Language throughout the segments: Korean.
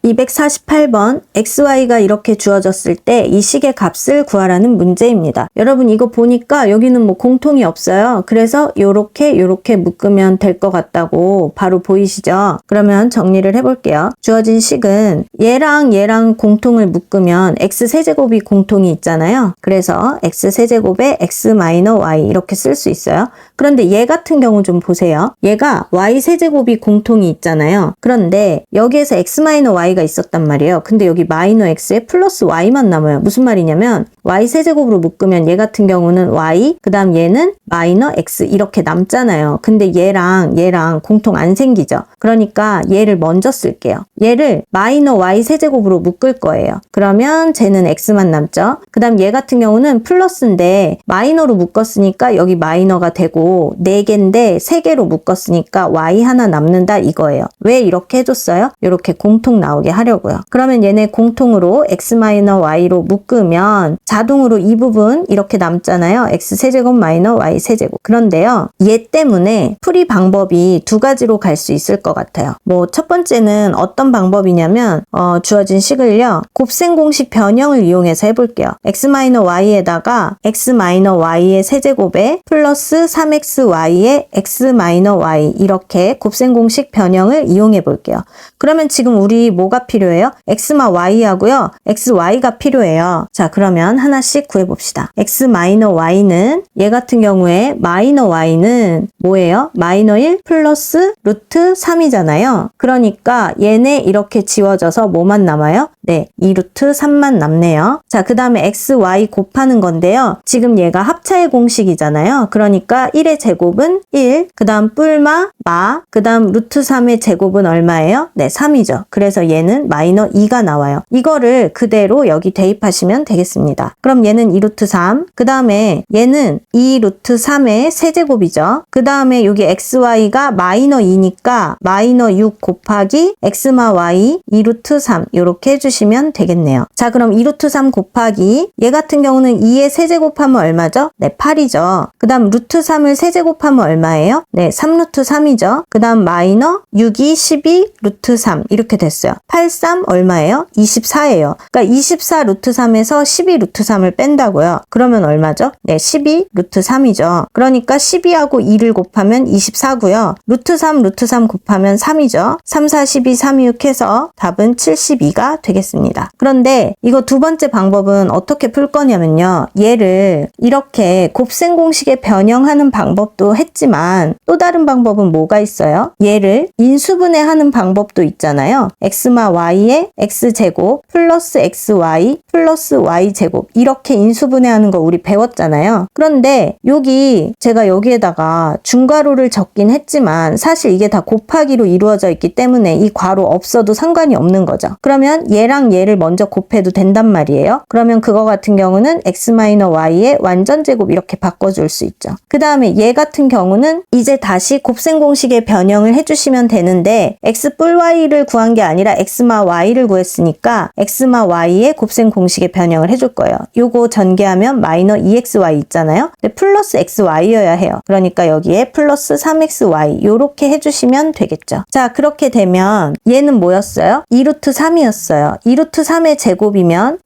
248번 xy가 이렇게 주어졌을 때 이 식의 값을 구하라는 문제입니다. 여러분 이거 보니까 여기는 뭐 공통이 없어요. 그래서 요렇게 묶으면 될 것 같다고 바로 보이시죠? 그러면 정리를 해볼게요. 주어진 식은 얘랑 공통을 묶으면 x세제곱이 공통이 있잖아요. 그래서 x세제곱에 x-y 이렇게 쓸 수 있어요. 그런데 얘 같은 경우 좀 보세요. 얘가 y세제곱이 공통이 있잖아요. 그런데 여기에서 x-y가 있었단 말이에요. 근데 여기 마이너 x에 플러스 y만 남아요. 무슨 말이냐면 y세제곱으로 묶으면 얘 같은 경우는 y, 그 다음 얘는 마이너 x 이렇게 남잖아요. 근데 얘랑 공통 안 생기죠. 그러니까 얘를 먼저 쓸게요. 얘를 마이너 y세제곱으로 묶을 거예요. 그러면 쟤는 x만 남죠. 그 다음 얘 같은 경우는 플러스인데 마이너로 묶었으니까 여기 마이너가 되고 4개인데 3개로 묶었으니까 y 하나 남는다 이거예요. 왜 이렇게 해줬어요? 이렇게 공통 나오게 하려고요. 그러면 얘네 공통으로 x-y로 묶으면 자동으로 이 부분 이렇게 남잖아요. x세제곱 마이너 y세제곱. 그런데요. 얘 때문에 풀이 방법이 두 가지로 갈 수 있을 것 같아요. 뭐 첫 번째는 어떤 방법이냐면 주어진 식을요. 곱셈 공식 변형을 이용해서 해볼게요. x-y에다가 x-y의 세제곱에 플러스 3xy에 x-y 이렇게 곱셈 공식 변형을 이용해 볼게요. 그러면 지금 우리 뭐가 필요해요? x마 y하고요. xy가 필요해요. 자, 그러면 하나씩 구해봅시다. x-y는 얘 같은 경우에 마이너 y는 뭐예요? 마이너 1 플러스 루트 3이잖아요. 그러니까 얘네 이렇게 지워져서 뭐만 남아요? 네, 2루트 3만 남네요. 자, 그 다음에 xy 곱하는 건데요. 지금 얘가 합차의 공식이잖아요. 그러니까 1의 제곱은 1, 그 다음 뿔마, 마, 그 다음 루트 3의 제곱은 얼마예요? 네, 3이죠. 그래서 얘는 마이너 2가 나와요. 이거를 그대로 여기 대입하시면 되겠습니다. 그럼 얘는 2루트 3, 그 다음에 얘는 2루트 3의 세제곱이죠. 그 다음에 여기 xy가 마이너 2니까 마이너 6 곱하기 x마 y 2루트 3 이렇게 해주시면 되겠네요. 자, 그럼 2루트 3 곱하기 얘 같은 경우는 2의 세제곱하면 얼마죠? 네, 8이죠. 그 다음 루트 3을 세제곱하면 얼마예요? 네, 3루트 3이죠. 그 다음 마이너 6이 12 루트 3 이렇게 됐어요. 8, 3 얼마예요? 24예요. 그러니까 24 루트 3에서 12 루트 3을 뺀다고요. 그러면 얼마죠? 네, 12 루트 3이죠. 그러니까 12하고 2를 곱하면 24고요. 루트 3 곱하면 3이죠. 3, 4, 12, 3, 6 해서 답은 72가 되겠습니다. 그런데 이거 두 번째 방법은 어떻게 풀 거냐면요. 얘를 이렇게 곱셈 공식에 변형하는 방법도 했지만 또 다른 방법은 뭐가 있어요? 얘를 인수분해하는 방법도 있잖아요. x마 y의 x제곱 플러스 xy 플러스 y제곱 이렇게 인수분해하는 거 우리 배웠잖아요. 그런데 여기 제가 여기에다가 중괄호를 적긴 했지만 사실 이게 다 곱하기로 이루어져 있기 때문에 이 괄호 없어도 상관이 없는 거죠. 그러면 얘랑 얘를 먼저 곱해도 된단 말이에요. 그러면 그거 같은 경우는 x-y의 완전제곱 이렇게 바꿔줄 수 있죠. 그 다음에 얘 같은 경우는 이제 다시 곱셈 공식에 변형을 해주시면 되는데 x 뿔 y를 구한 게 아니라 x마 y를 구했으니까 x마 y의 곱셈 공식에 변형을 해줄 거예요. 요거 전개하면 마이너 2xy 있잖아요. 근데 플러스 xy여야 해요. 그러니까 여기에 플러스 3xy 요렇게 해주시면 되겠죠. 자, 그렇게 되면 얘는 뭐였어요? 2루트 3이었어요. 2루트 3의 제곱이면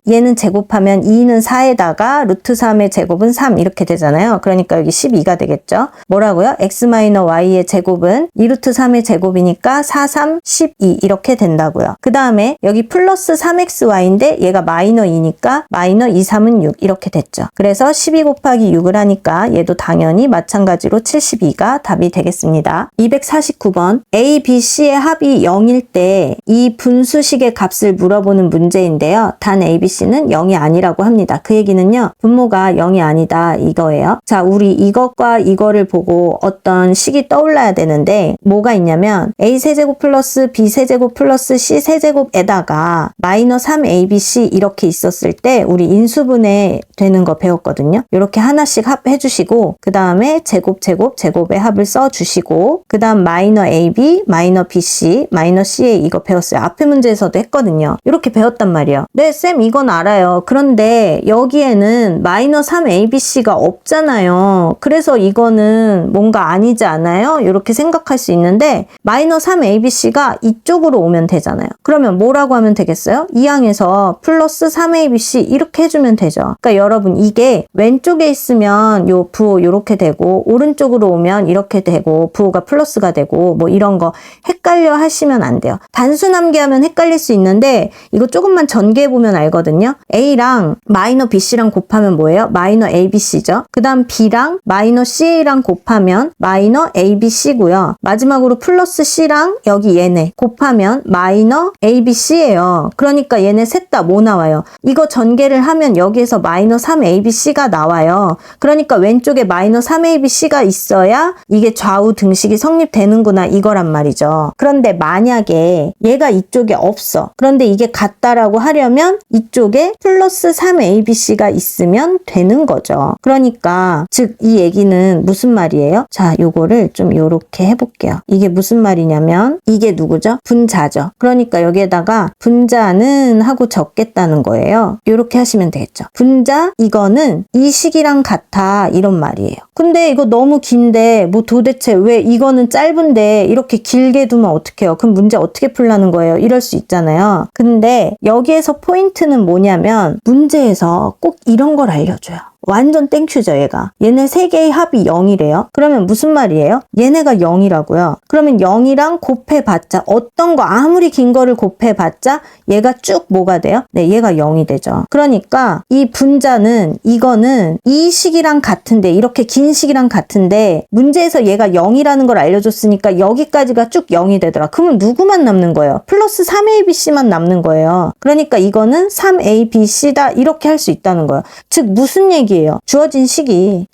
얘는 제곱하면 2는 4에다가 루트 3의 제곱은 3 이렇게 되잖아요. 그러니까 여기 12가 되겠죠. 뭐라고요? x-y의 제곱은 2루트 3의 제곱이니까 4, 3, 12 이렇게 된다고요. 그 다음에 여기 플러스 3xy인데 얘가 마이너 2니까 마이너 2, 3은 6 이렇게 됐죠. 그래서 12 곱하기 6을 하니까 얘도 당연히 마찬가지로 72가 답이 되겠습니다. 249번 A, B, C의 합이 0일 때 이 분수식의 값을 물어보는 문제인데요. 단 A, B, C는 0이 아니라고 합니다. 그 얘기는요. 분모가 0이 아니다 이거예요. 자, 우리 이것과 이거를 보고 어떤 식이 떠올라야 되는데 뭐가 있냐면 A세제곱 플러스 B세제곱 플러스 C세제곱에다가 마이너 3ABC 이렇게 있었을 때 우리 인수분해 되는 거 배웠거든요. 이렇게 하나씩 합해주시고 그 다음에 제곱의 합을 써주시고 그 다음 마이너 AB, 마이너 BC, 마이너 CA 이거 배웠어요. 앞에 문제에서도 했거든요. 이렇게 배웠단 말이에요. 네, 쌤 이건 알아요. 그런데 여기에는 마이너스 3abc가 없잖아요. 그래서 이거는 뭔가 아니지 않아요? 이렇게 생각할 수 있는데 마이너스 3abc가 이쪽으로 오면 되잖아요. 그러면 뭐라고 하면 되겠어요? 이 항에서 플러스 3abc 이렇게 해주면 되죠. 그러니까 여러분 이게 왼쪽에 있으면 요 부호 이렇게 되고 오른쪽으로 오면 이렇게 되고 부호가 플러스가 되고 뭐 이런 거 헷갈려 하시면 안 돼요. 단순함계하면 헷갈릴 수 있는데 이거 조금만 전개해보면 알거든요. A랑 마이너 BC랑 곱하면 뭐예요? 마이너 ABC죠. 그 다음 B랑 마이너 CA랑 곱하면 마이너 ABC고요. 마지막으로 플러스 C랑 여기 얘네 곱하면 마이너 ABC예요. 그러니까 얘네 셋 다 뭐 나와요? 이거 전개를 하면 여기에서 마이너 3ABC가 나와요. 그러니까 왼쪽에 마이너 3ABC가 있어야 이게 좌우 등식이 성립되는구나 이거란 말이죠. 그런데 만약에 얘가 이쪽에 없어. 그런데 이게 같다라고 하려면 이쪽에 플러스 3ABC가 있으면 되는 거죠. 그러니까 즉 이 얘기는 무슨 말이에요? 자, 요거를 좀 요렇게 해볼게요. 이게 무슨 말이냐면 이게 누구죠? 분자죠. 그러니까 여기에다가 분자는 하고 적겠다는 거예요. 요렇게 하시면 되겠죠. 분자 이거는 이 식이랑 같아 이런 말이에요. 근데 이거 너무 긴데 뭐 도대체 왜 이거는 짧은데 이렇게 길게 두면 어떡해요? 그럼 문제 어떻게 풀라는 거예요? 이럴 수 있잖아요. 근데 여기에서 포인트는 뭐냐면 문제에서 꼭 이런 걸 알려줘요. 완전 땡큐죠 얘가. 얘네 세 개의 합이 0이래요. 그러면 무슨 말이에요? 얘네가 0이라고요. 그러면 0이랑 곱해봤자 어떤 거 아무리 긴 거를 곱해봤자 얘가 쭉 뭐가 돼요? 네, 얘가 0이 되죠. 그러니까 이 분자는 이거는 이 식이랑 같은데 이렇게 긴 식이랑 같은데 문제에서 얘가 0이라는 걸 알려줬으니까 여기까지가 쭉 0이 되더라. 그러면 누구만 남는 거예요? 플러스 3abc만 남는 거예요. 그러니까 이거는 3abc다 이렇게 할 수 있다는 거예요. 즉 무슨 얘기예요? 주어진 식이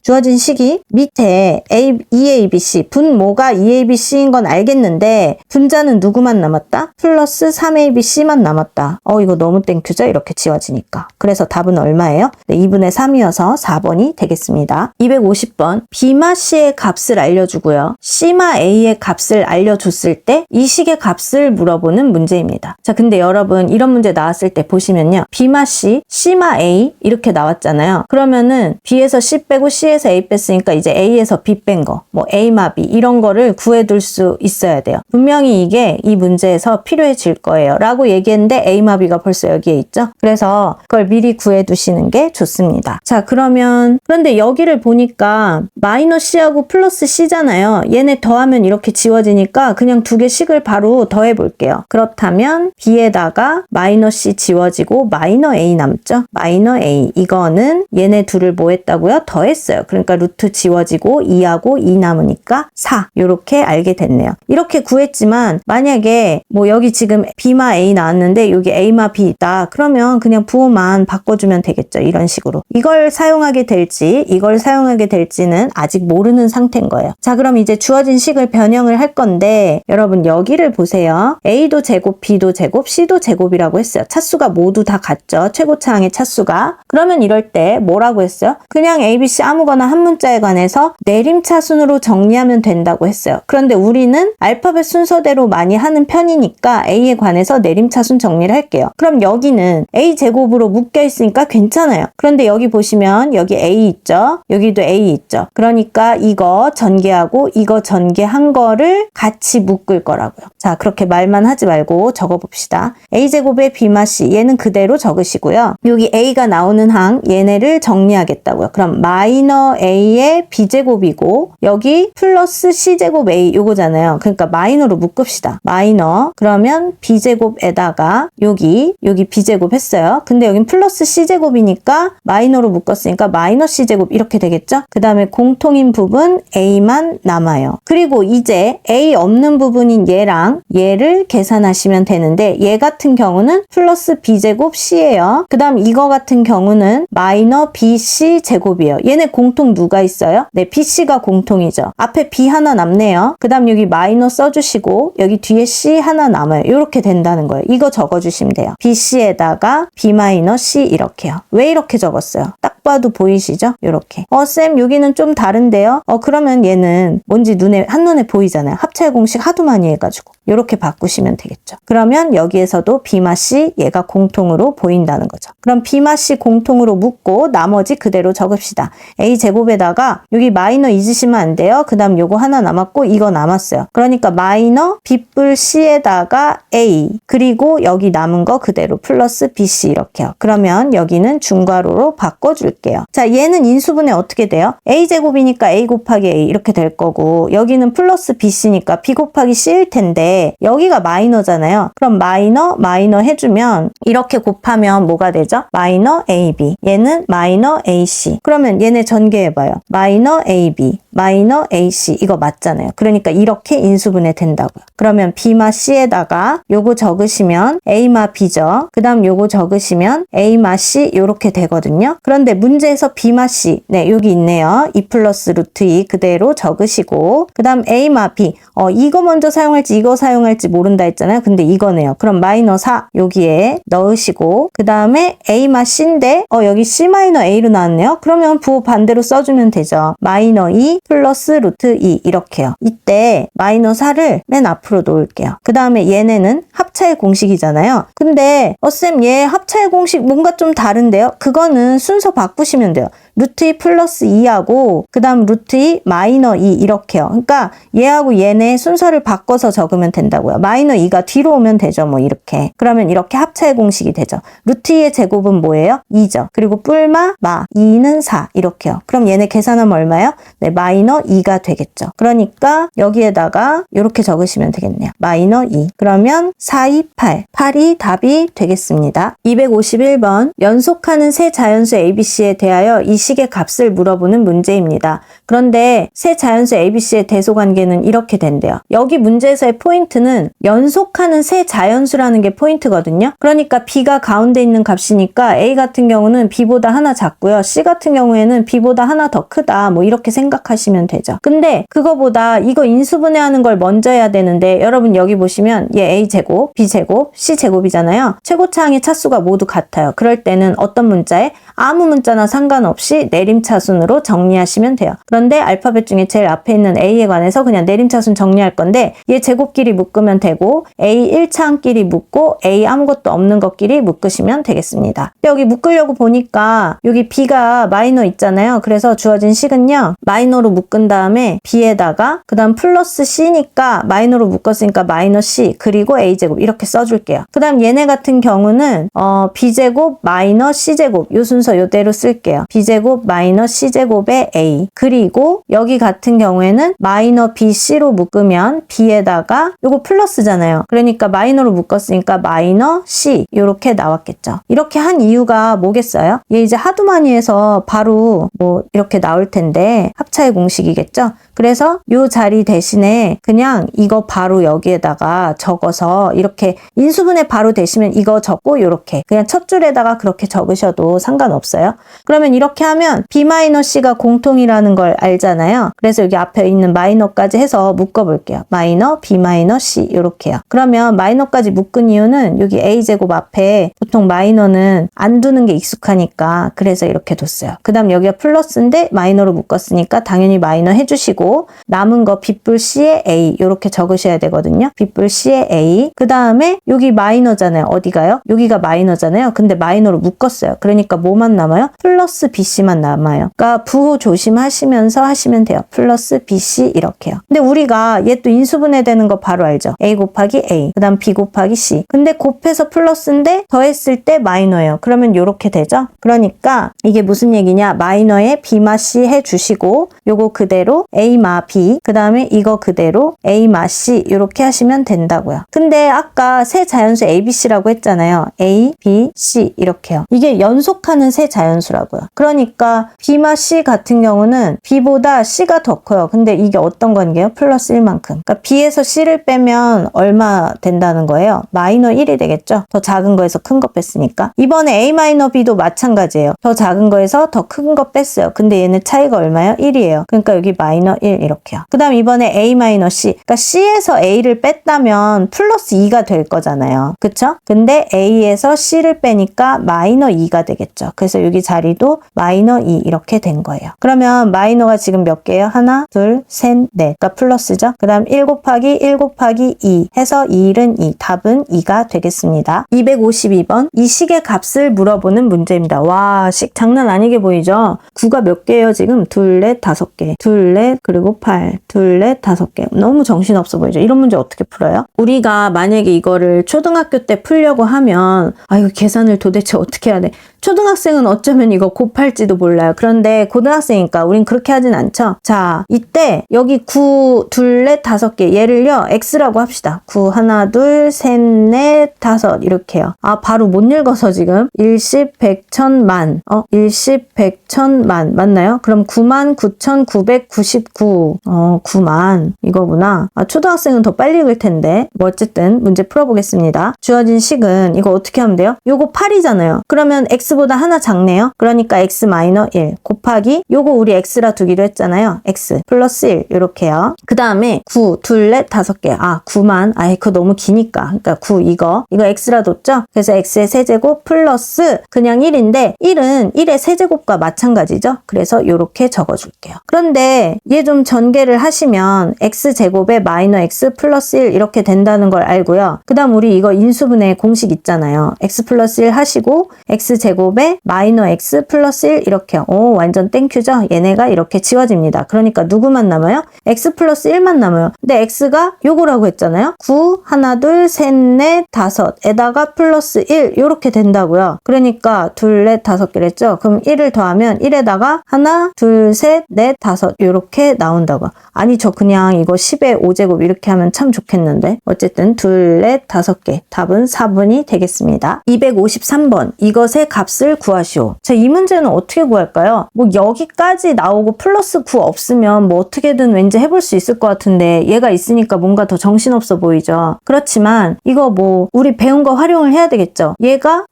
밑에 EABC 분모가 EABC인 건 알겠는데 분자는 누구만 남았다? 플러스 3ABC만 남았다. 이거 너무 땡큐죠? 이렇게 지워지니까. 그래서 답은 얼마예요? 네, 2분의 3이어서 4번이 되겠습니다. 250번 B마 C의 값을 알려주고요. C마 A의 값을 알려줬을 때 이 식의 값을 물어보는 문제입니다. 자, 근데 여러분 이런 문제 나왔을 때 보시면요. B마 C, C마 A 이렇게 나왔잖아요. 그러면은 B에서 C 빼고 C에서 A 뺐으니까 이제 A에서 B 뺀 거, 뭐 A마 B 이런 거를 구해둘 수 있어야 돼요. 분명히 이게 이 문제에서 필요해질 거예요. 라고 얘기했는데 A마 B가 벌써 여기에 있죠. 그래서 그걸 미리 구해두시는 게 좋습니다. 자, 그런데 여기를 보니까 마이너 C하고 플러스 C잖아요. 얘네 더하면 이렇게 지워지니까 그냥 두 개 식을 바로 더해볼게요. 그렇다면 B에다가 마이너 C 지워지고 마이너 A 남죠? 마이너 A 이거는 얘네 둘을 뭐 했다고요? 더했어요. 그러니까 루트 지워지고 2하고 2 남으니까 4 이렇게 알게 됐네요. 이렇게 구했지만 만약에 뭐 여기 지금 B마 A 나왔는데 여기 A마 B 있다. 그러면 그냥 부호만 바꿔주면 되겠죠. 이런 식으로. 이걸 사용하게 될지 이걸 사용하게 될지는 아직 모르는 상태인 거예요. 자, 그럼 이제 주어진 식을 변형을 할 건데 여러분 여기를 보세요. A도 제곱, B도 제곱, C도 제곱이라고 했어요. 차수가 모두 다 같죠. 최고차항의 차수가. 그러면 이럴 때 뭐라고 했어요? 그냥 A, B, C 아무거나 한 문자에 관해서 내림차순으로 정리하면 된다고 했어요. 그런데 우리는 알파벳 순서대로 많이 하는 편이니까 A에 관해서 내림차순 정리를 할게요. 그럼 여기는 A 제곱으로 묶여 있으니까 괜찮아요. 그런데 여기 보시면 여기 A 있죠? 여기도 A 있죠? 그러니까 이거 전개하고 이거 전개한 거를 같이 묶을 거라고요. 자, 그렇게 말만 하지 말고 적어봅시다. A제곱의 B마 C 얘는 그대로 적으시고요. 여기 A가 나오는 항 얘네를 정리하겠다고요. 그럼 마이너 A의 B제곱이고 여기 플러스 C제곱 A 요거잖아요. 그러니까 마이너로 묶읍시다. 마이너 그러면 B제곱에다가 여기 B제곱 했어요. 근데 여긴 플러스 C제곱이니까 마이너로 묶었으니까 마이너 C제곱 이렇게 되겠죠? 그 다음에 공통인 부분 A만 남아요. 그리고 이제 A 없는 부분인 얘랑 얘를 계산하시면 되는데 얘 같은 경우는 플러스 B제곱 C예요. 그 다음 이거 같은 경우는 마이너 BC 제곱이에요. 얘네 공통 누가 있어요? 네, BC가 공통이죠. 앞에 B 하나 남네요. 그 다음 여기 마이너 써주시고 여기 뒤에 C 하나 남아요. 이렇게 된다는 거예요. 이거 적어주시면 돼요. BC에다가 B 마이너 C 이렇게요. 왜 이렇게 적었어요? 딱 봐도 보이시죠? 이렇게. 쌤 여기는 좀 다른데요? 그러면 얘는 뭔지 한눈에 보이잖아요. 합차의 공식 하도 많이 해가지고. 이렇게 바꾸시면 되겠죠. 그러면 여기에서도 B맛이 얘가 공통으로 보인다는 거죠. 그럼 B맛이 공통으로 묶고 나머지 그대로 적읍시다. A제곱에다가 여기 마이너 잊으시면 안 돼요. 그 다음 요거 하나 남았고 이거 남았어요. 그러니까 마이너 B뿔 C에다가 A 그리고 여기 남은 거 그대로 플러스 BC 이렇게요. 그러면 여기는 중괄호로 바꿔줄게요. 자, 얘는 인수분해 어떻게 돼요? A제곱이니까 A 곱하기 A 이렇게 될 거고 여기는 플러스 BC니까 B 곱하기 C일 텐데 여기가 마이너잖아요. 그럼 마이너 해주면 이렇게 곱하면 뭐가 되죠? 마이너 AB. 얘는 마이너 AC. 그러면 얘네 전개해봐요. 마이너 AB, 마이너 AC 이거 맞잖아요. 그러니까 이렇게 인수분해 된다고요. 그러면 B마 C에다가 요거 적으시면 A마 B죠. 그 다음 요거 적으시면 A마 C 요렇게 되거든요. 그런데 문제에서 B마 C 네 여기 있네요. 2 플러스 루트 2 그대로 적으시고 그 다음 A마 B 이거 먼저 사용할지 이거 사용할지 모른다 했잖아요. 근데 이거네요. 그럼 마이너 4 여기에 넣으시고 그 다음에 A마 C인데 여기 C 마이너 A로 나왔네요. 그러면 부호 반대로 써주면 되죠. 마이너 2 플러스 루트 2 이렇게요. 이때 마이너 4를 맨 앞으로 놓을게요. 그 다음에 얘네는 합차의 공식이잖아요. 근데 쌤 얘 합차의 공식 뭔가 좀 다른데요? 그거는 순서 바꾸시면 돼요. 루트 2 플러스 2하고 그 다음 루트 2 마이너 2 이렇게요. 그러니까 얘하고 얘네 순서를 바꿔서 적으면 된다고요. 마이너 2가 뒤로 오면 되죠. 뭐 이렇게. 그러면 이렇게 합차의 공식이 되죠. 루트 2의 제곱은 뭐예요? 2죠. 그리고 뿔마 2는 4 이렇게요. 그럼 얘네 계산하면 얼마예요? 네, 마이너 2가 되겠죠. 그러니까 여기에다가 이렇게 적으시면 되겠네요. 마이너 2. 그러면 4, 2, 8. 8이 답이 되겠습니다. 251번 연속하는 세 자연수 ABC에 대하여 이 식의 값을 물어보는 문제입니다. 그런데 세 자연수 ABC의 대소관계는 이렇게 된대요. 여기 문제에서의 포인트는 연속하는 세 자연수라는 게 포인트거든요. 그러니까 B가 가운데 있는 값이니까 A 같은 경우는 B보다 하나 작고요. C 같은 경우에는 B보다 하나 더 크다. 뭐 이렇게 생각하시면 되죠. 근데 그거보다 이거 인수분해하는 걸 먼저 해야 되는데 여러분 여기 보시면 얘 A제곱, B제곱, C제곱이잖아요. 최고차항의 차수가 모두 같아요. 그럴 때는 어떤 문자에 아무 문자나 상관없이 내림차순으로 정리하시면 돼요. 그런데 알파벳 중에 제일 앞에 있는 A에 관해서 그냥 내림차순 정리할 건데 얘 제곱끼리 묶으면 되고 A 1차항끼리 묶고 A 아무것도 없는 것끼리 묶으시면 되겠습니다. 근데 여기 묶으려고 보니까 여기 B가 마이너 있잖아요. 그래서 주어진 식은요. 마이너로 묶은 다음에 B에다가 그 다음 플러스 C니까 마이너로 묶었으니까 마이너 C 그리고 A제곱 이렇게 써줄게요. 그 다음 얘네 같은 경우는 B제곱 마이너 C제곱 요 순서 요대로 쓸게요. B제곱 마이너 C제곱의 A 그리고 여기 같은 경우에는 마이너 BC로 묶으면 B에다가 요거 플러스잖아요. 그러니까 마이너로 묶었으니까 마이너 C 이렇게 나왔겠죠. 이렇게 한 이유가 뭐겠어요? 얘 이제 하도 많이 해서 바로 뭐 이렇게 나올 텐데 합차의 공식이겠죠. 그래서 요 자리 대신에 그냥 이거 바로 여기에다가 적어서 이렇게 인수분해 바로 되시면 이거 적고 요렇게 그냥 첫 줄에다가 그렇게 적으셔도 상관없어요. 그러면 이렇게 하면 B-C가 공통이라는 걸 알잖아요. 그래서 여기 앞에 있는 마이너까지 해서 묶어볼게요. 마이너, B-C 이렇게요. 그러면 마이너까지 묶은 이유는 여기 A제곱 앞에 보통 마이너는 안 두는 게 익숙하니까 그래서 이렇게 뒀어요. 그 다음 여기가 플러스인데 마이너로 묶었으니까 당연히 마이너 해주시고 남은 거 B뿔 C의 A 이렇게 적으셔야 되거든요. B뿔 C의 A 그 다음에 여기 마이너잖아요. 어디가요? 여기가 마이너잖아요. 근데 마이너로 묶었어요. 그러니까 뭐만 남아요? 플러스 BC만 남아요. 그러니까 부호 조심하시면서 하시면 돼요. 플러스 BC 이렇게요. 근데 우리가 얘 또 인수분해 되는 거 바로 알죠? A 곱하기 A 그 다음 B 곱하기 C 근데 곱해서 플러스인데 더했을 때 마이너예요. 그러면 요렇게 되죠? 그러니까 이게 무슨 얘기냐? 마이너에 B마 C 해주시고 요거 그대로 A마 B 그 다음에 이거 그대로 A마 C 이렇게 하시면 된다고요. 근데 아까 세 자연수 ABC라고 했잖아요. A, B, C 이렇게요. 이게 연속하는 세 자연수라고요. 그러니까 B마 C 같은 경우는 B보다 C가 더 커요. 근데 이게 어떤 관계예요? 플러스 1만큼. 그러니까 B에서 C를 빼면 얼마 된다는 거예요? 마이너 1이 되겠죠? 더 작은 거에서 큰 거 뺐으니까. 이번에 A 마이너 B도 마찬가지예요. 더 작은 거에서 더 큰 거 뺐어요. 근데 얘는 차이가 얼마예요? 1이에요. 그러니까 여기 마이너 1 이렇게요. 그 다음 이번에 A 마이너 C. 그러니까 C에서 A를 뺐다면 플러스 2가 될 거잖아요. 그쵸? 근데 A에서 C를 빼니까 마이너 2가 되겠죠. 그래서 여기 자리도 마이너 마이너 2 이렇게 된 거예요. 그러면 마이너가 지금 몇 개예요? 하나, 둘, 셋, 넷. 그러니까 플러스죠. 그 다음 1 곱하기 1 곱하기 2 해서 2는 2. 답은 2가 되겠습니다. 252번 이 식의 값을 물어보는 문제입니다. 와, 식 장난 아니게 보이죠? 9가 몇 개예요? 지금 둘, 넷, 5개. 둘, 넷, 그리고 8. 둘, 넷, 5개. 너무 정신없어 보이죠? 이런 문제 어떻게 풀어요? 우리가 만약에 이거를 초등학교 때 풀려고 하면 이거 계산을 도대체 어떻게 해야 돼? 초등학생은 어쩌면 이거 곱할지도 몰라요. 그런데 고등학생이니까 우린 그렇게 하진 않죠. 자, 이때 여기 9, 둘, 넷, 5개 얘를요 x라고 합시다. 9, 하나, 둘, 셋, 넷, 5 이렇게요. 바로 못 읽어서 지금 일십, 백, 천, 만 일십, 백, 천, 만 맞나요? 그럼 99,999 9만 이거구나. 초등학생은 더 빨리 읽을 텐데 뭐 어쨌든 문제 풀어보겠습니다. 주어진 식은 이거 어떻게 하면 돼요? 요거 8이잖아요. 그러면 x보다 하나 작네요. 그러니까 x-1 곱하기 요거 우리 x라 두기로 했잖아요. x 플러스 1 이렇게요. 그 다음에 9, 둘, 넷, 5개 9만 그거 너무 기니까 그러니까 9 이거 x라 뒀죠? 그래서 x의 세제곱 플러스 그냥 1인데 1은 1의 세제곱과 마찬가지죠? 그래서 이렇게 적어줄게요. 그런데 얘 좀 전개를 하시면 x제곱에 마이너 x 플러스 1 이렇게 된다는 걸 알고요. 그 다음 우리 이거 인수분해 공식 있잖아요. x 플러스 1 하시고 x제곱에 마이너 x 플러스 1 이렇게요. 완전 땡큐죠? 얘네가 이렇게 지워집니다. 그러니까 누구만 남아요? x 플러스 1만 남아요. 근데 x가 요거라고 했잖아요. 9, 하나, 둘, 셋, 넷, 5에다가 플러스 1 요렇게 된다고요. 그러니까 둘, 넷, 5개를 했죠? 그럼 1을 더하면 1에다가 하나, 둘, 셋, 넷, 5 요렇게 나온다고. 아니 저 그냥 이거 10의 5제곱 이렇게 하면 참 좋겠는데 어쨌든 둘, 넷, 5개 답은 4번이 되겠습니다. 253번 이것의 값을 구하시오. 자, 이 문제는 어떻게 구할까요? 뭐 여기까지 나오고 플러스 9 없으면 뭐 어떻게든 왠지 해볼 수 있을 것 같은데 얘가 있으니까 뭔가 더 정신없어 보이죠. 그렇지만 이거 뭐 우리 배운 거 활용을 해야 되겠죠. 얘가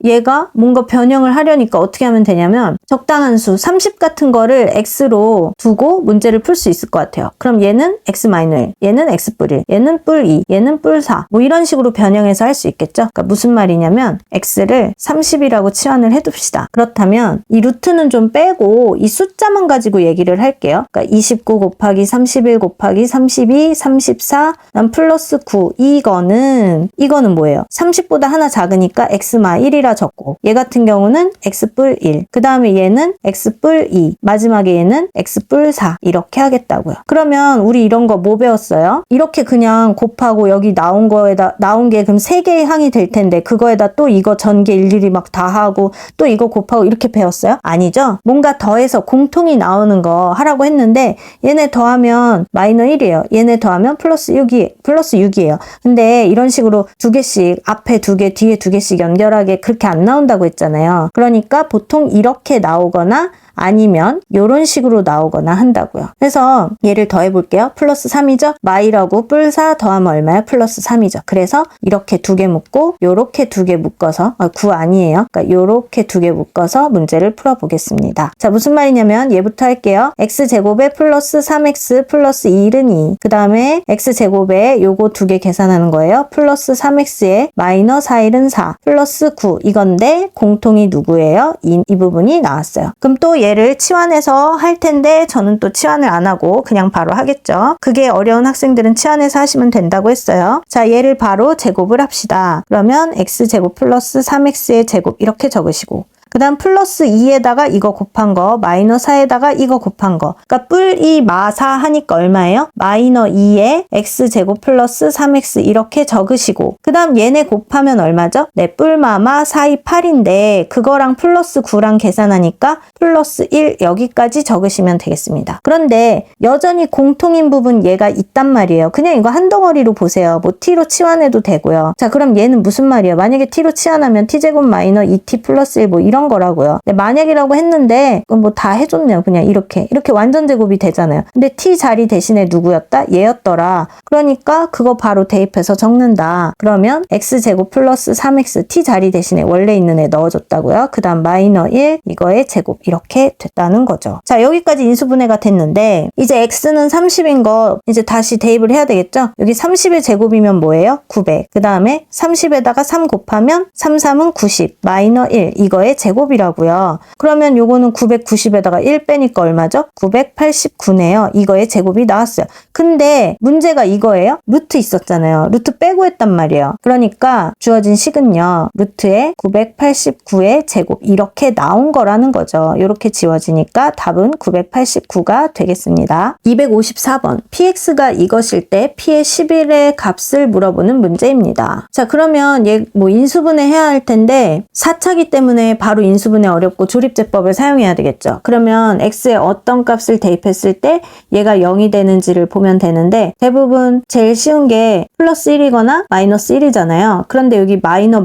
뭔가 변형을 하려니까 어떻게 하면 되냐면 적당한 수 30 같은 거를 x로 두고 문제를 풀 수 있을 것 같아요. 그럼 얘는 x-1, 얘는 x+1, 얘는 뿔2, 얘는 뿔4 뭐 이런 식으로 변형해서 할 수 있겠죠. 그러니까 무슨 말이냐면 x를 30이라고 치환을 해둡시다. 그렇다면 이 루트는 좀 빼고 이 숫자만 가지고 얘기를 할게요. 그러니까 29 곱하기 31 곱하기 32, 34, 난 플러스 9 이거는 뭐예요? 30보다 하나 작으니까 x-1이라 적고 얘 같은 경우는 x+1 그 다음에 얘는 x+2 마지막에 얘는 x+4 이렇게 하겠다고요. 그러면 우리 이런 거 뭐 배웠어요? 이렇게 그냥 곱하고 여기 나온 게 그럼 3개의 항이 될 텐데 그거에다 또 이거 전개 일일이 막 다 하고 또 이거 곱하고 이렇게 배웠어요? 아니죠? 뭔가 더해서 공통이 나오는 거 하라고 했는데 얘네 더하면 마이너 1이에요. 얘네 더하면 플러스 6이에요. 근데 이런 식으로 2개씩 앞에 2개 뒤에 2개씩 연결하게 그렇게 안 나온다고 했잖아요. 그러니까 보통 이렇게 나오거나 아니면 이런 식으로 나오거나 한다고요. 그래서 얘를 더해볼게요. 플러스 3이죠? 마이라고 뿔4 더하면 얼마야? 플러스 3이죠. 그래서 이렇게 2개 묶고 요렇게 2개 묶어서 9 아니에요. 그러니까 요렇게 2개 묶어서 문제를 풀어보겠습니다. 자, 무슨 말이냐면 얘부터 할게요. x제곱에 플러스 3x 플러스 2는 2. 그 다음에 x제곱에 요거 2개 계산하는 거예요. 플러스 3x에 마이너 4일은 4 플러스 9 이건데 공통이 누구예요? 이 부분이 나왔어요. 그럼 또 얘를 치환해서 할 텐데 저는 또 치환을 안 하고 그냥 바로 하겠죠. 그게 어려운 학생들은 치환해서 하시면 된다고 했어요. 자, 얘를 바로 제곱을 합시다. 그러면 x제곱 플러스 3x의 제곱 이렇게 적으시고 그 다음 플러스 2에다가 이거 곱한 거 마이너 4에다가 이거 곱한 거 그러니까 뿔2 마4 하니까 얼마예요? 마이너 2에 x제곱 플러스 3x 이렇게 적으시고 그 다음 얘네 곱하면 얼마죠? 네, 뿔마마 4이 8인데 그거랑 플러스 9랑 계산하니까 플러스 1 여기까지 적으시면 되겠습니다. 그런데 여전히 공통인 부분 얘가 있단 말이에요. 그냥 이거 한 덩어리로 보세요. 뭐 t로 치환해도 되고요. 자, 그럼 얘는 무슨 말이에요? 만약에 t로 치환하면 t제곱 마이너 2t 플러스 1 뭐 이런 거라고요. 근데 만약이라고 했는데 뭐 다 해줬네요. 그냥 이렇게 완전 제곱이 되잖아요. 근데 t 자리 대신에 누구였다? 얘였더라. 그러니까 그거 바로 대입해서 적는다. 그러면 x제곱 플러스 3x t 자리 대신에 원래 있는 애 넣어줬다고요. 그 다음 마이너 1 이거의 제곱 이렇게 됐다는 거죠. 자, 여기까지 인수분해가 됐는데 이제 x는 30인 거 이제 다시 대입을 해야 되겠죠? 여기 30의 제곱이면 뭐예요? 900. 그 다음에 30에다가 3 곱하면 3, 3은 90 마이너 1 이거의 제곱 제곱이라고요. 그러면 요거는 990에다가 1 빼니까 얼마죠? 989네요. 이거의 제곱이 나왔어요. 근데 문제가 이거예요. 루트 있었잖아요. 루트 빼고 했단 말이에요. 그러니까 주어진 식은요. 루트에 989의 제곱 이렇게 나온 거라는 거죠. 이렇게 지워지니까 답은 989가 되겠습니다. 254번 px가 이것일 때 p의 11의 값을 물어보는 문제입니다. 자, 그러면 얘 뭐 인수분해 해야 할 텐데 4차기 때문에 바로 인수분해 어렵고 조립제법을 사용해야 되겠죠. 그러면 x에 어떤 값을 대입했을 때 얘가 0이 되는지를 보면 되는데 대부분 제일 쉬운 게 플러스 1이거나 마이너스 1이잖아요. 그런데 여기 마이너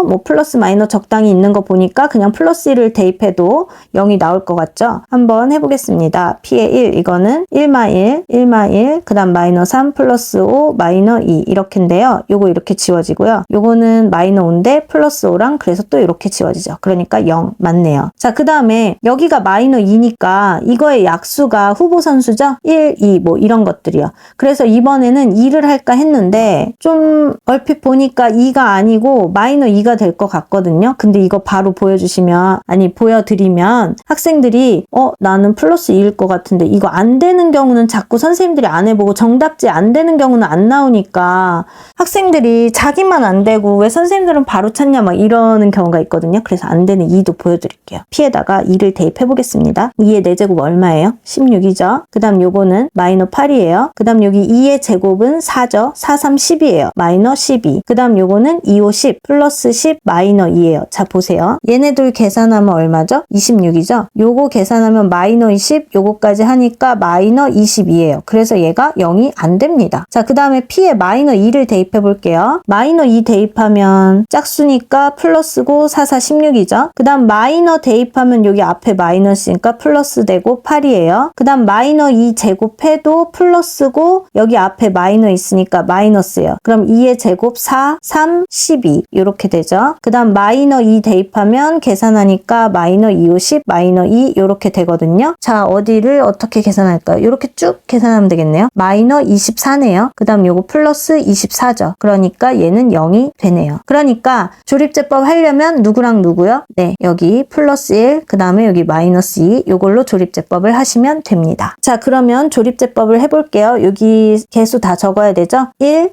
뭐 플러스 마이너 적당히 있는 거 보니까 그냥 플러스 1을 대입해도 0이 나올 것 같죠? 한번 해보겠습니다. p의 1 이거는 1마1 그 다음 마이너 3 플러스 5 마이너 2 이렇게인데요. 요거 이렇게 지워지고요. 요거는 마이너 5인데 플러스 5랑 그래서 또 이렇게 지워지죠. 그러니까 0 맞네요. 자, 그 다음에 여기가 마이너 2니까 이거의 약수가 후보 선수죠? 1, 2 뭐 이런 것들이요. 그래서 이번에는 2를 할까 했는데 좀 얼핏 보니까 2가 아니고 마이너 2가 될 것 같거든요. 근데 이거 바로 보여드리면 학생들이 나는 플러스 2일 것 같은데 이거 안 되는 경우는 자꾸 선생님들이 안 해보고 정답지 안 되는 경우는 안 나오니까 학생들이 자기만 안 되고 왜 선생님들은 바로 찾냐 막 이러는 경우가 있거든요. 그래서 안 되는 2도 보여드릴게요. p에다가 2를 대입해 보겠습니다. 2의 4제곱 얼마예요? 16이죠. 그 다음 요거는 마이너 8이에요. 그 다음 여기 2의 제곱은 4죠. 4, 3, 10이에요. 마이너 12. 그 다음 요거는 2, 5, 10 플러스 10 마이너 2예요. 자, 보세요. 얘네들 계산하면 얼마죠? 26이죠. 요거 계산하면 마이너 20 요거까지 하니까 마이너 22예요. 그래서 얘가 0이 안 됩니다. 자, 그 다음에 p에 마이너 2를 대입해 볼게요. 마이너 2 대입하면 짝수니까 플러스고 4, 4, 16이죠. 그 다음 마이너 대입하면 여기 앞에 마이너스니까 플러스 되고 8이에요. 그 다음 마이너 2 제곱해도 플러스고 여기 앞에 마이너 있으니까 마이너스예요. 그럼 2의 제곱 4, 3, 12 이렇게 되죠. 그 다음 마이너 2 대입하면 계산하니까 마이너 2, 5, 10, 마이너 2 이렇게 되거든요. 자, 어디를 어떻게 계산할까요? 이렇게 쭉 계산하면 되겠네요. 마이너 24네요. 그 다음 요거 플러스 24죠. 그러니까 얘는 0이 되네요. 그러니까 조립제법 하려면 누구랑 누구요? 네, 여기 플러스 1, 그 다음에 여기 마이너스 2 요걸로 조립제법을 하시면 됩니다. 자, 그러면 조립제법을 해볼게요. 여기 개수 다 적어야 되죠? 1,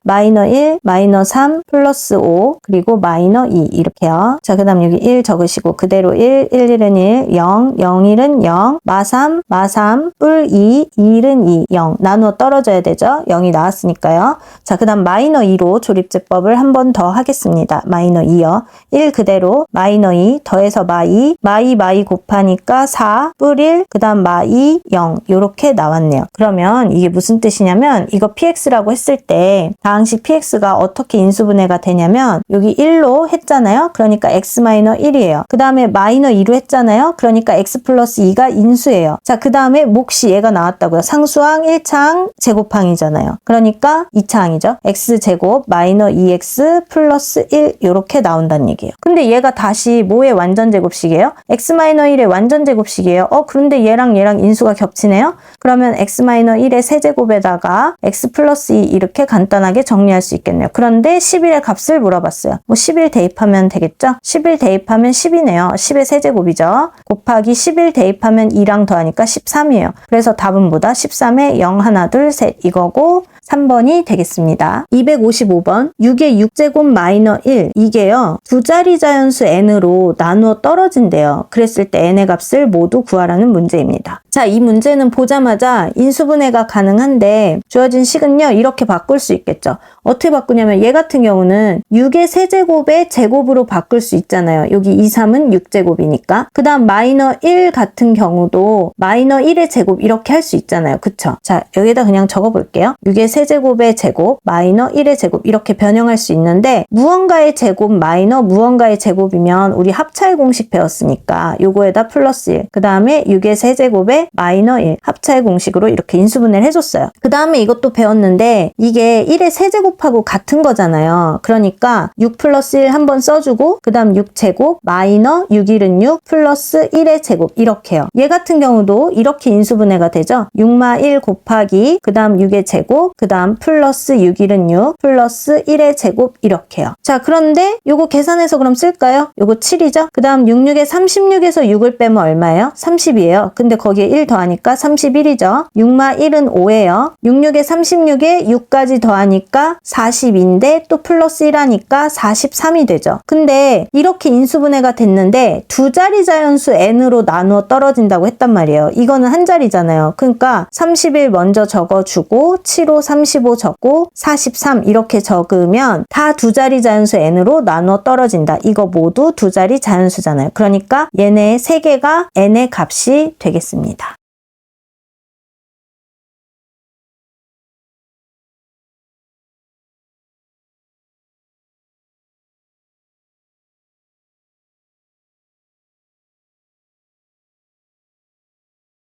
마이너 3, 플러스 5, 그리고 마이너 2 이렇게요. 자, 그 다음 여기 1 적으시고 그대로 1, 1은 1, 0, 1은 0, 마 3, 뿔 2, 1은 2, 0 나누어 떨어져야 되죠? 0이 나왔으니까요. 자, 그 다음 마이너 2로 조립제법을 한 번 더 하겠습니다. 마이너 2요. 1 그대로 마이너 2 더해서 마이 곱하니까 4, 뿔 1, 그 다음 마 2, 0 요렇게 나왔네요. 그러면 이게 무슨 뜻이냐면 이거 px라고 했을 때 다항식 px가 어떻게 인수분해가 되냐면 여기 1로 했잖아요. 그러니까 x-1이에요. 그 다음에 마이너 2로 했잖아요. 그러니까 x 플러스 2가 인수예요. 자, 그 다음에 몫이 얘가 나왔다고요. 상수항 1차항 제곱항이잖아요. 그러니까 2차항이죠. x제곱 마이너 2x 플러스 1 이렇게 나온다는 얘기예요. 근데 얘가 다시 뭐의 완전제곱식이에요? x-1의 완전제곱식이에요. 그런데 얘랑 인수가 겹치네요. 그러면 x-1의 세제곱에다가 x 플러스 2 이렇게 간단하게 정리할 수 있겠네요. 그런데 11의 값을 물어봤어요. 11 대입하면 되겠죠? 11 대입하면 10이네요. 10의 세제곱이죠. 곱하기 11 대입하면 2랑 더하니까 13이에요. 그래서 답은 뭐다? 13에 0, 하나, 둘, 셋 이거고 3번이 되겠습니다. 255번 6의 6제곱 마이너 1 이게요. 두 자리 자연수 n으로 나누어 떨어진대요. 그랬을 때 n의 값을 모두 구하라는 문제입니다. 자, 이 문제는 보자마자 인수분해가 가능한데 주어진 식은요. 이렇게 바꿀 수 있겠죠. 어떻게 바꾸냐면 얘 같은 경우는 6의 세제곱의 제곱으로 바꿀 수 있잖아요. 여기 2, 3은 6제곱이니까. 그 다음 마이너 1 같은 경우도 마이너 1의 제곱 이렇게 할 수 있잖아요. 그쵸? 자, 여기다 그냥 적어볼게요. 6의 세제곱의 제곱 마이너 1의 제곱 이렇게 변형할 수 있는데 무언가의 제곱 마이너 무언가의 제곱이면 우리 합차의 공식 배웠으니까 요거에다 플러스 1 그 다음에 6의 세제곱에 마이너 1 합차의 공식으로 이렇게 인수분해를 해줬어요. 그 다음에 이것도 배웠는데 이게 1의 세제곱하고 같은 거잖아요. 그러니까 6 플러스 1 한번 써주고 그 다음 6제곱 마이너 6, 1은 6 플러스 1의 제곱 이렇게요. 얘 같은 경우도 이렇게 인수분해가 되죠. 6마 1 곱하기 그 다음 6의 제곱 그 다음 플러스 6일은 6, 플러스 1의 제곱 이렇게요. 자, 그런데 요거 계산해서 그럼 쓸까요? 요거 7이죠? 그 다음 66에 36에서 6을 빼면 얼마예요? 30이에요. 근데 거기에 1 더하니까 31이죠. 6마 1은 5예요. 66에 36에 6까지 더하니까 40인데 또 플러스 1 하니까 43이 되죠. 근데 이렇게 인수분해가 됐는데 두 자리 자연수 n으로 나누어 떨어진다고 했단 말이에요. 이거는 한 자리잖아요. 그러니까 31 먼저 적어주고 7호 35 적고 43 이렇게 적으면 다 두 자리 자연수 n으로 나누어 떨어진다. 이거 모두 두 자리 자연수잖아요. 그러니까 얘네 세 개가 n의 값이 되겠습니다.